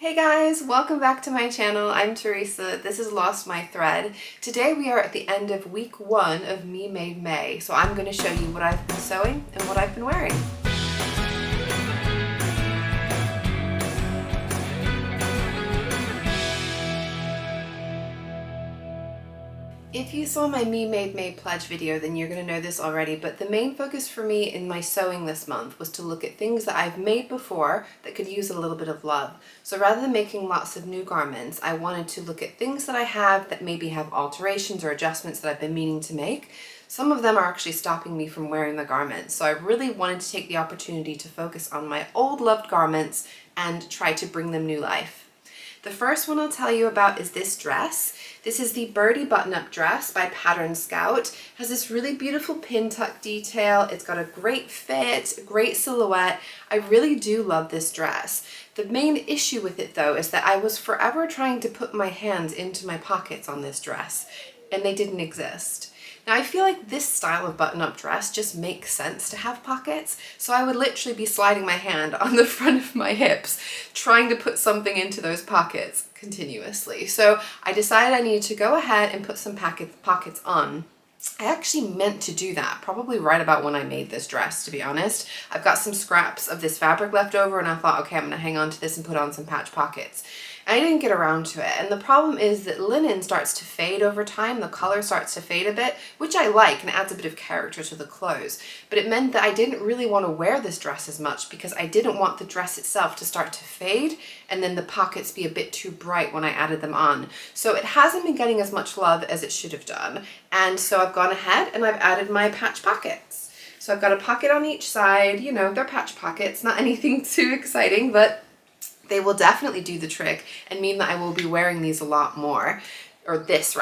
Hey guys, welcome back to my channel. I'm Teresa. This is Lost My Thread. Today we are at the end of week 1 of Me Made May, so I'm going to show you what I've been sewing and what I've been wearing. If you saw my Me Made May pledge video, then you're going to know this already, but the main focus for me in my sewing this month was to look at things that I've made before that could use a little bit of love. So rather than making lots of new garments, I wanted to look at things that I have that maybe have alterations or adjustments that I've been meaning to make. Some of them are actually stopping me from wearing the garments, so I really wanted to take the opportunity to focus on my old loved garments and try to bring them new life. The first one I'll tell you about is this dress. This is the Birdie button-up dress by Pattern Scout. It has this really beautiful pin tuck detail. It's got a great fit, great silhouette. I really do love this dress. The main issue with it though is that I was forever trying to put my hands into my pockets on this dress, and they didn't exist. Now I feel like this style of button-up dress just makes sense to have pockets, so I would literally be sliding my hand on the front of my hips trying to put something into those pockets continuously. So I decided I needed to go ahead and put some pockets on. I actually meant to do that probably right about when I made this dress, to be honest. I've got some scraps of this fabric left over and I thought, okay, I'm gonna hang on to this and put on some patch pockets. And I didn't get around to it. And the problem is that linen starts to fade over time. The color starts to fade a bit, which I like and adds a bit of character to the clothes. But it meant that I didn't really want to wear this dress as much because I didn't want the dress itself to start to fade and then the pockets be a bit too bright when I added them on. So it hasn't been getting as much love as it should have done. And so I've gone ahead and I've added my patch pockets. So I've got a pocket on each side. You know, they're patch pockets, not anything too exciting, but they will definitely do the trick and mean that I will be wearing these a lot more, or this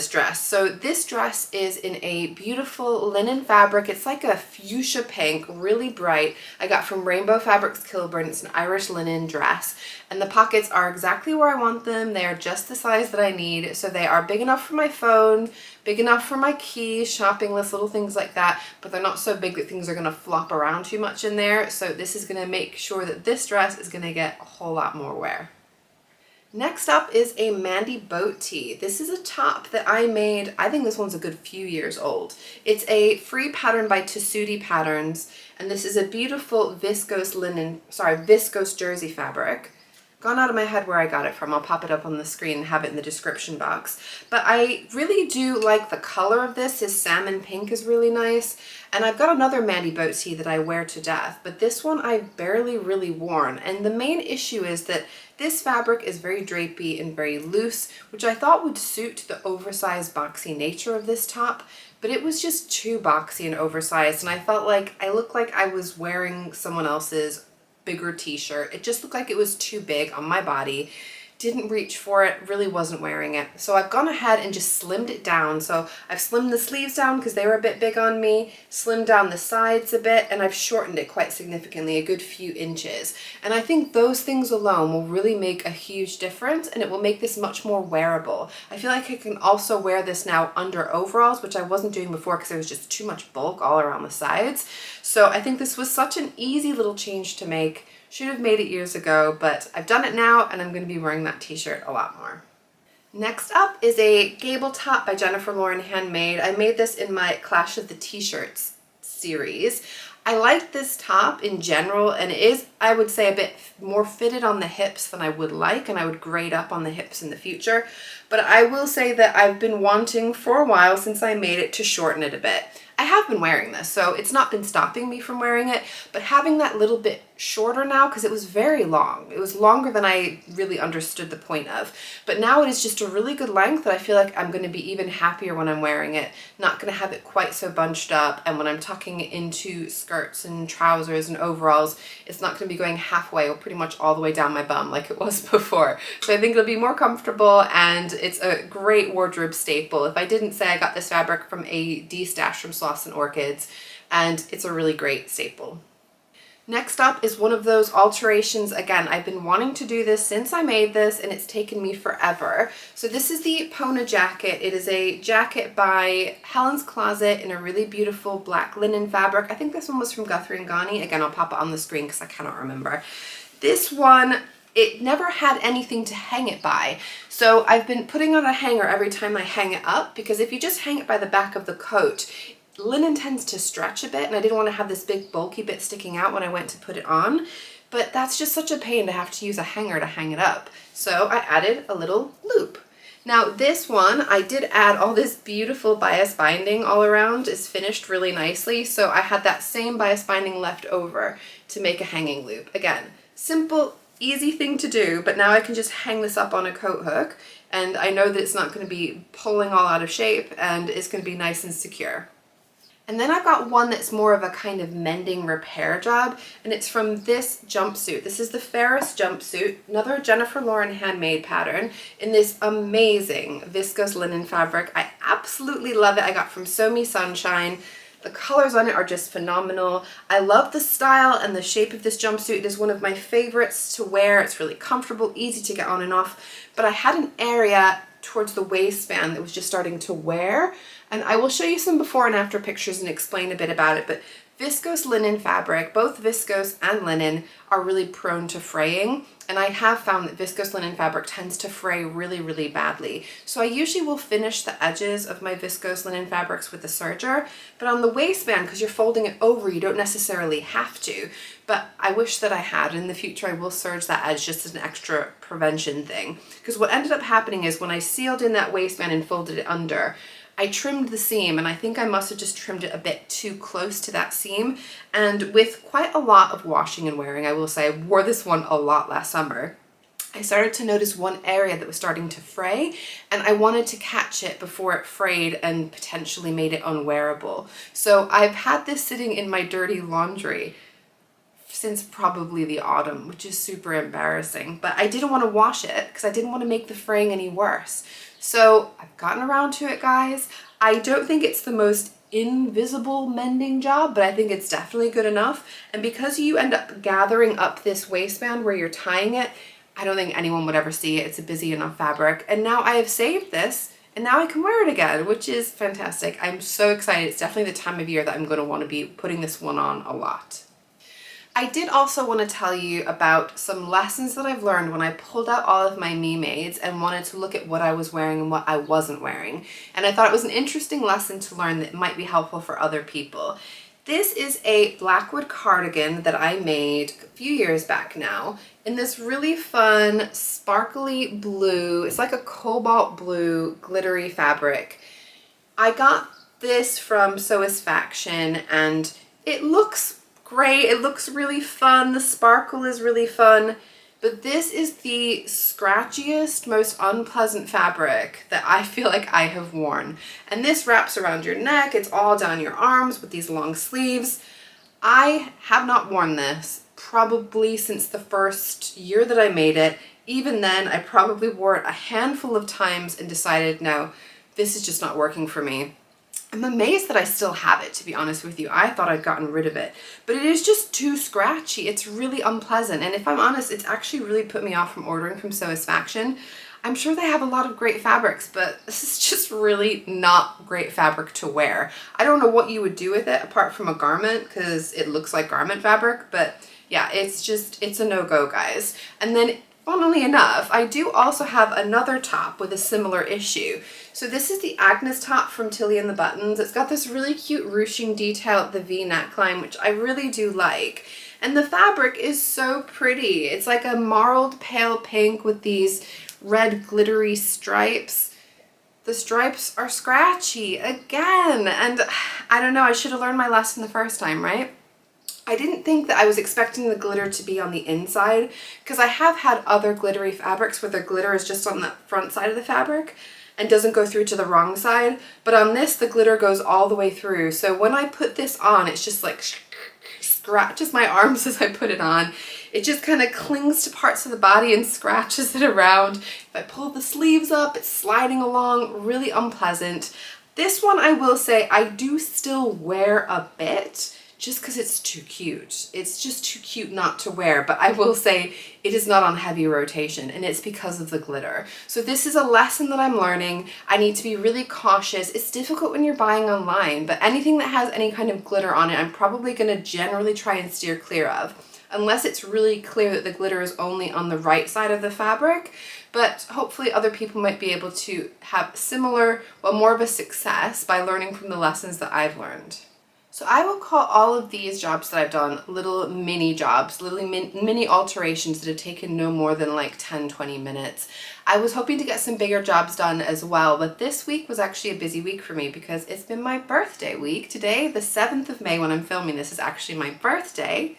dress. So this dress is in a beautiful linen fabric. It's like a fuchsia pink, really bright. I got from Rainbow Fabrics Kilburn. It's an Irish linen dress, and the pockets are exactly where I want them. They are just the size that I need. So they are big enough for my phone, big enough for my keys, shopping list, little things like that, but they're not so big that things are gonna flop around too much in there. So this is gonna make sure that this dress is gonna get a whole lot more wear. Next up is a Mandy boat tee. This is a top that I made, I think this one's a good few years old. It's a free pattern by Tessuti Patterns, and this is a beautiful viscose jersey fabric. Gone out of my head where I got it from. I'll pop it up on the screen and have it in the description box. But I really do like the color of this. This salmon pink is really nice. And I've got another Mandy boat tee that I wear to death, but this one I've barely really worn. And the main issue is that this fabric is very drapey and very loose, which I thought would suit the oversized boxy nature of this top, but it was just too boxy and oversized, and I felt like I looked like I was wearing someone else's bigger t-shirt. It just looked like it was too big on my body. Didn't reach for it, really wasn't wearing it. So I've gone ahead and just slimmed it down. So I've slimmed the sleeves down because they were a bit big on me, slimmed down the sides a bit, and I've shortened it quite significantly, a good few inches. And I think those things alone will really make a huge difference, and it will make this much more wearable. I feel like I can also wear this now under overalls, which I wasn't doing before because there was just too much bulk all around the sides. So I think this was such an easy little change to make. Should have made it years ago, but I've done it now and I'm going to be wearing that t-shirt a lot more. Next up is a gable top by Jennifer Lauren Handmade. I made this in my Clash of the T-Shirts series. I like this top in general, and it is, I would say, a bit more fitted on the hips than I would like, and I would grade up on the hips in the future. But I will say that I've been wanting for a while since I made it to shorten it a bit. I have been wearing this, so it's not been stopping me from wearing it, but having that little bit shorter now, because it was very long. It was longer than I really understood the point of. But now it is just a really good length that I feel like I'm going to be even happier when I'm wearing it. Not going to have it quite so bunched up, and when I'm tucking it into skirts and trousers and overalls, it's not going to be going halfway or pretty much all the way down my bum like it was before. So I think it'll be more comfortable, and it's a great wardrobe staple. If I didn't say, I got this fabric from a D-stash from Sloths and Orchids, and it's a really great staple. Next up is one of those alterations. Again, I've been wanting to do this since I made this, and it's taken me forever. So this is the Pona jacket. It is a jacket by Helen's Closet in a really beautiful black linen fabric. I think this one was from Guthrie and Ghani. Again, I'll pop it on the screen because I cannot remember. This one it never had anything to hang it by. So I've been putting on a hanger every time I hang it up, because if you just hang it by the back of the coat, linen tends to stretch a bit, and I didn't want to have this big bulky bit sticking out when I went to put it on. But that's just such a pain to have to use a hanger to hang it up. So I added a little loop. Now this one, I did add all this beautiful bias binding all around. It's finished really nicely. So I had that same bias binding left over to make a hanging loop. Again, simple, easy thing to do, but now I can just hang this up on a coat hook, and I know that it's not going to be pulling all out of shape, and it's going to be nice and secure. And then I've got one that's more of a kind of mending repair job, and it's from this jumpsuit. This is the Ferris jumpsuit, another Jennifer Lauren Handmade pattern in this amazing viscose linen fabric. I absolutely love it. I got from Sew Me Sunshine. The colors on it are just phenomenal. I love the style and the shape of this jumpsuit. It is one of my favorites to wear. It's really comfortable, easy to get on and off, but I had an area towards the waistband that was just starting to wear, and I will show you some before and after pictures and explain a bit about it. But viscose linen fabric, both viscose and linen, are really prone to fraying, and I have found that viscose linen fabric tends to fray really, really badly. So I usually will finish the edges of my viscose linen fabrics with a serger, but on the waistband, because you're folding it over, you don't necessarily have to, but I wish that I had. In the future I will serge that edge just as an extra prevention thing, because what ended up happening is when I sealed in that waistband and folded it under, I trimmed the seam, and I think I must have just trimmed it a bit too close to that seam. And with quite a lot of washing and wearing, I will say, I wore this one a lot last summer, I started to notice one area that was starting to fray, and I wanted to catch it before it frayed and potentially made it unwearable. So I've had this sitting in my dirty laundry since probably the autumn, which is super embarrassing, but I didn't want to wash it because I didn't want to make the fraying any worse. So I've gotten around to it, guys. I don't think it's the most invisible mending job, but I think it's definitely good enough. And because you end up gathering up this waistband where you're tying it, I don't think anyone would ever see it. It's a busy enough fabric. And now I have saved this, and now I can wear it again, which is fantastic. I'm so excited. It's definitely the time of year that I'm going to want to be putting this one on a lot. I did also want to tell you about some lessons that I've learned when I pulled out all of my me-mades and wanted to look at what I was wearing and what I wasn't wearing. And I thought it was an interesting lesson to learn that might be helpful for other people. This is a Blackwood cardigan that I made a few years back now in this really fun, sparkly blue. It's like a cobalt blue glittery fabric. I got this from Sewisfaction, and it looks great. It looks really fun. The sparkle is really fun, but this is the scratchiest, most unpleasant fabric that I feel like I have worn. And this wraps around your neck. It's all down your arms with these long sleeves. I have not worn this probably since the first year that I made it. Even then, I probably wore it a handful of times and decided, no, this is just not working for me. I'm amazed that I still have it, to be honest with you. I thought I'd gotten rid of it, but it is just too scratchy. It's really unpleasant, and if I'm honest, it's actually really put me off from ordering from Sewisfaction. I'm sure they have a lot of great fabrics, but this is just really not great fabric to wear. I don't know what you would do with it apart from a garment, because it looks like garment fabric, but yeah, it's a no-go, guys. And then, funnily enough, I do also have another top with a similar issue. So this is the Agnes top from Tilly and the Buttons. It's got this really cute ruching detail at the V neckline, which I really do like. And the fabric is so pretty. It's like a marled pale pink with these red glittery stripes. The stripes are scratchy again. And I don't know, I should have learned my lesson the first time, right? I didn't think that I was expecting the glitter to be on the inside, because I have had other glittery fabrics where the glitter is just on the front side of the fabric and doesn't go through to the wrong side, but on this the glitter goes all the way through. So when I put this on, it's just like scratches my arms as I put it on. It just kind of clings to parts of the body and scratches it around. If I pull the sleeves up, it's sliding along, really unpleasant. This one, I will say, I do still wear a bit, just because it's too cute. It's just too cute not to wear, but I will say it is not on heavy rotation, and it's because of the glitter. So this is a lesson that I'm learning. I need to be really cautious. It's difficult when you're buying online, but anything that has any kind of glitter on it, I'm probably gonna generally try and steer clear of. unless it's really clear that the glitter is only on the right side of the fabric. But hopefully other people might be able to have similar, well, more of a success by learning from the lessons that I've learned. So I will call all of these jobs that I've done little mini jobs, little mini alterations that have taken no more than like 10-20 minutes. I was hoping to get some bigger jobs done as well, but this week was actually a busy week for me because it's been my birthday week. Today, the 7th of May, when I'm filming this, is actually my birthday,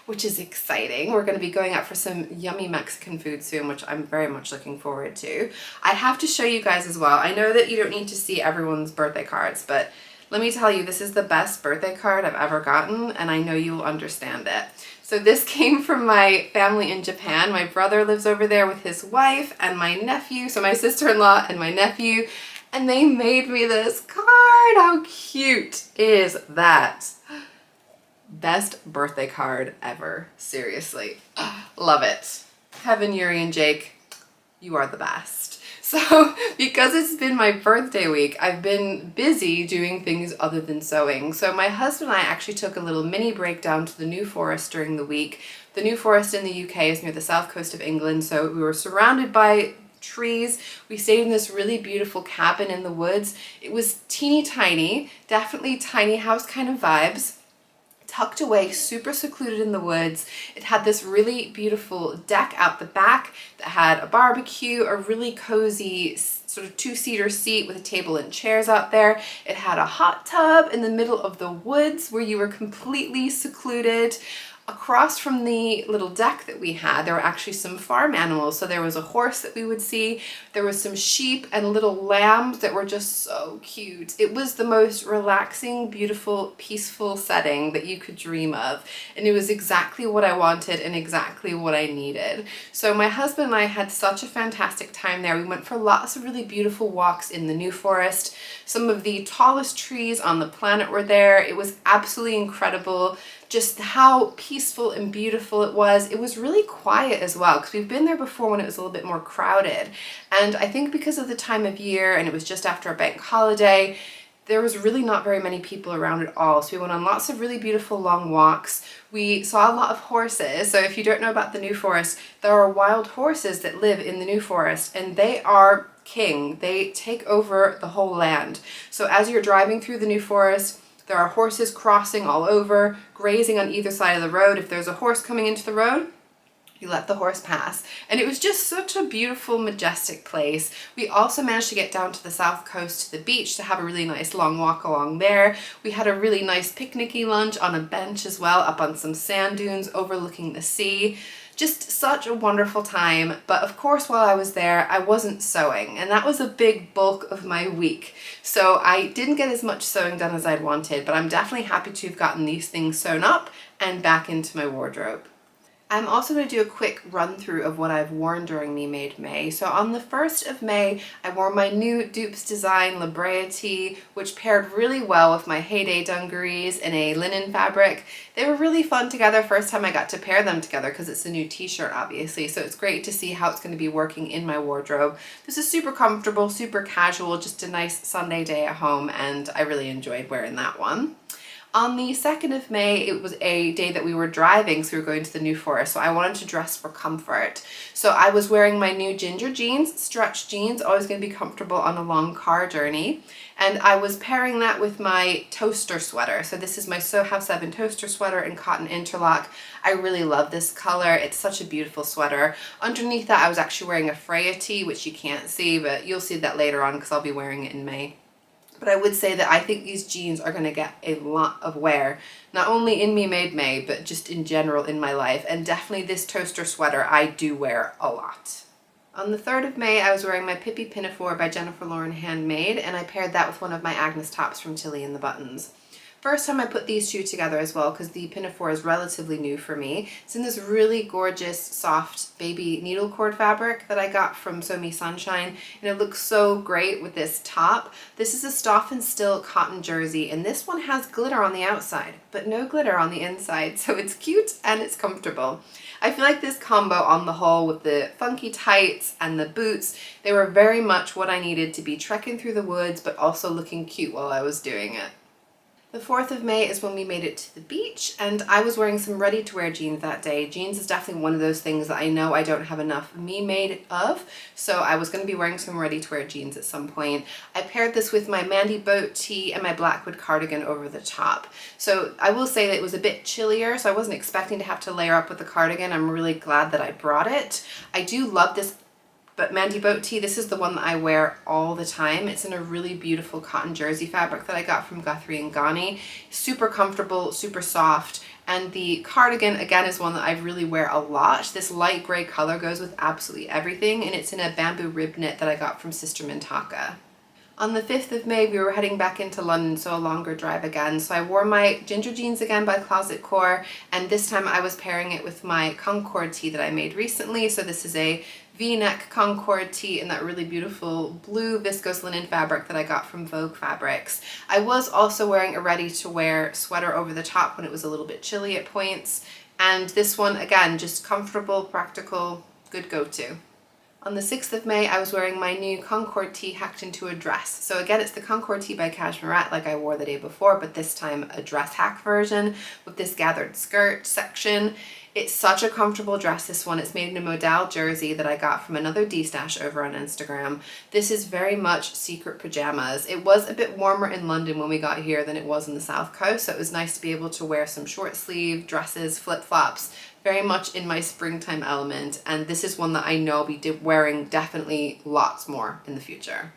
which is exciting. We're going to be going out for some yummy Mexican food soon, which I'm very much looking forward to. I have to show you guys as well. I know that you don't need to see everyone's birthday cards, but let me tell you, this is the best birthday card I've ever gotten, and I know you will understand it. So this came from my family in Japan. My brother lives over there with his wife and my nephew, so my sister-in-law and my nephew, and they made me this card. How cute is that? Best birthday card ever. Seriously. Love it. Heaven, Yuri and Jake, you are the best. So because it's been my birthday week, I've been busy doing things other than sewing. So my husband and I actually took a little mini break down to the New Forest during the week. The New Forest in the UK is near the south coast of England, so we were surrounded by trees. We stayed in this really beautiful cabin in the woods. It was teeny tiny, definitely tiny house kind of vibes. Tucked away, super secluded in the woods. It had this really beautiful deck out the back that had a barbecue, a really cozy sort of two-seater seat with a table and chairs out there. It had a hot tub in the middle of the woods where you were completely secluded. Across from the little deck that we had, there were actually some farm animals. So there was a horse that we would see, there was some sheep and little lambs that were just so cute. It was the most relaxing, beautiful, peaceful setting that you could dream of. And it was exactly what I wanted and exactly what I needed. So my husband and I had such a fantastic time there. We went for lots of really beautiful walks in the New Forest. Some of the tallest trees on the planet were there. It was absolutely incredible. Just how peaceful and beautiful it was. It was really quiet as well, because we've been there before when it was a little bit more crowded. And I think because of the time of year and it was just after a bank holiday, there was really not very many people around at all. So we went on lots of really beautiful long walks. We saw a lot of horses. So if you don't know about the New Forest, there are wild horses that live in the New Forest, and they are king. They take over the whole land. So as you're driving through the New Forest, there are horses crossing all over, grazing on either side of the road. If there's a horse coming into the road, you let the horse pass. And it was just such a beautiful, majestic place. We also managed to get down to the south coast to the beach to have a really nice long walk along there. We had a really nice picnicky lunch on a bench as well, up on some sand dunes overlooking the sea. Just such a wonderful time. But of course, while I was there, I wasn't sewing, and that was a big bulk of my week. So I didn't get as much sewing done as I'd wanted, but I'm definitely happy to have gotten these things sewn up and back into my wardrobe. I'm also going to do a quick run through of what I've worn during Me Made May. So on the 1st of May, I wore my new Doops Design Brea Tee, which paired really well with my Heyday Dungarees in a linen fabric. They were really fun together. First time I got to pair them together because it's a new t-shirt, obviously. So it's great to see how it's going to be working in my wardrobe. This is super comfortable, super casual, just a nice Sunday day at home, and I really enjoyed wearing that one. On the 2nd of May, it was a day that we were driving, so we were going to the New Forest, so I wanted to dress for comfort. So I was wearing my new ginger jeans, stretch jeans, always going to be comfortable on a long car journey. And I was pairing that with my toaster sweater. So this is my Sew House 7 toaster sweater in cotton interlock. I really love this color. It's such a beautiful sweater. Underneath that, I was actually wearing a Brea Tee, which you can't see, but you'll see that later on because I'll be wearing it in May. But I would say that I think these jeans are going to get a lot of wear, not only in Me Made May, but just in general in my life. And definitely this toaster sweater I do wear a lot. On the 3rd of May, I was wearing my Pippi Pinafore by Jennifer Lauren Handmade, and I paired that with one of my Agnes tops from Tilly and the Buttons. First time I put these two together as well, because the Pinafore is relatively new for me. It's in this really gorgeous, soft baby needlecord fabric that I got from Sew Me Sunshine, and it looks so great with this top. This is a Stoffe and Still cotton jersey, and this one has glitter on the outside, but no glitter on the inside, so it's cute and it's comfortable. I feel like this combo on the whole with the funky tights and the boots, they were very much what I needed to be trekking through the woods, but also looking cute while I was doing it. The 4th of May is when we made it to the beach, and I was wearing some ready-to-wear jeans that day. Jeans is definitely one of those things that I know I don't have enough me-made of, so I was going to be wearing some ready-to-wear jeans at some point. I paired this with my Mandy boat tee and my Blackwood cardigan over the top. So I will say that it was a bit chillier, so I wasn't expecting to have to layer up with the cardigan. I'm really glad that I brought it. I do love this Mandy boat tee. This is the one that I wear all the time. It's in a really beautiful cotton jersey fabric that I got from Guthrie and Ghani. Super comfortable, super soft. And the cardigan, again, is one that I really wear a lot. This light gray color goes with absolutely everything, and it's in a bamboo rib knit that I got from Sister Mintaka. On the 5th of May, we were heading back into London, so a longer drive again. So I wore my ginger jeans again by Closet Core, and this time I was pairing it with my Concord tee that I made recently. So this is a V-neck Concord tee in that really beautiful blue viscose linen fabric that I got from Vogue Fabrics. I was also wearing a ready-to-wear sweater over the top when it was a little bit chilly at points. And this one, again, just comfortable, practical, good go-to. On the 6th of May, I was wearing my new Concord tee hacked into a dress. So again, it's the Concord tee by Cashmerette like I wore the day before, but this time a dress hack version with this gathered skirt section. It's such a comfortable dress, this one. It's made in a modal jersey that I got from another D-stash over on Instagram. This is very much secret pajamas. It was a bit warmer in London when we got here than it was on the South Coast, so it was nice to be able to wear some short sleeve dresses, flip-flops, very much in my springtime element, and this is one that I know I'll be wearing definitely lots more in the future.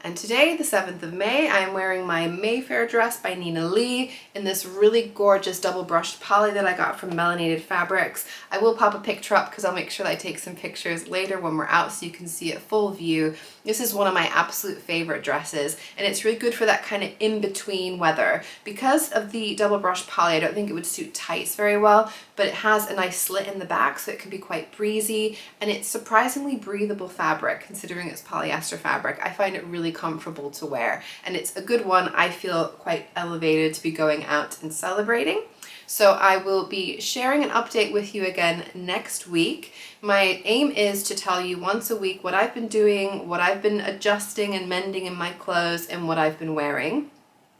And today, the 7th of May, I am wearing my Mayfair dress by Nina Lee in this really gorgeous double brushed poly that I got from Melanated Fabrics. I will pop a picture up because I'll make sure that I take some pictures later when we're out so you can see it full view. This is one of my absolute favorite dresses, and it's really good for that kind of in-between weather. Because of the double brush poly, I don't think it would suit tights very well, but it has a nice slit in the back so it can be quite breezy, and it's surprisingly breathable fabric considering it's polyester fabric. I find it really comfortable to wear, and it's a good one. I feel quite elevated to be going out and celebrating. So I will be sharing an update with you again next week. My aim is to tell you once a week what I've been doing, what I've been adjusting and mending in my clothes, and what I've been wearing.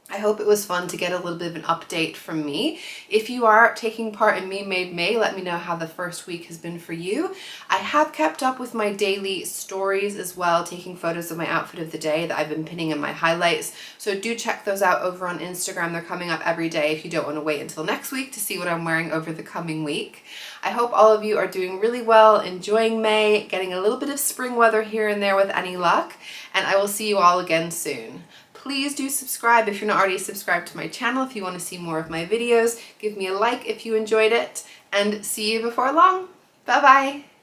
I hope it was fun to get a little bit of an update from me. If you are taking part in Me Made May, let me know how the first week has been for you. I have kept up with my daily stories as well, taking photos of my outfit of the day that I've been pinning in my highlights. So do check those out over on Instagram. They're coming up every day if you don't want to wait until next week to see what I'm wearing over the coming week. I hope all of you are doing really well, enjoying May, getting a little bit of spring weather here and there with any luck, and I will see you all again soon. Please do subscribe if you're not already subscribed to my channel if you want to see more of my videos. Give me a like if you enjoyed it, and see you before long. Bye bye!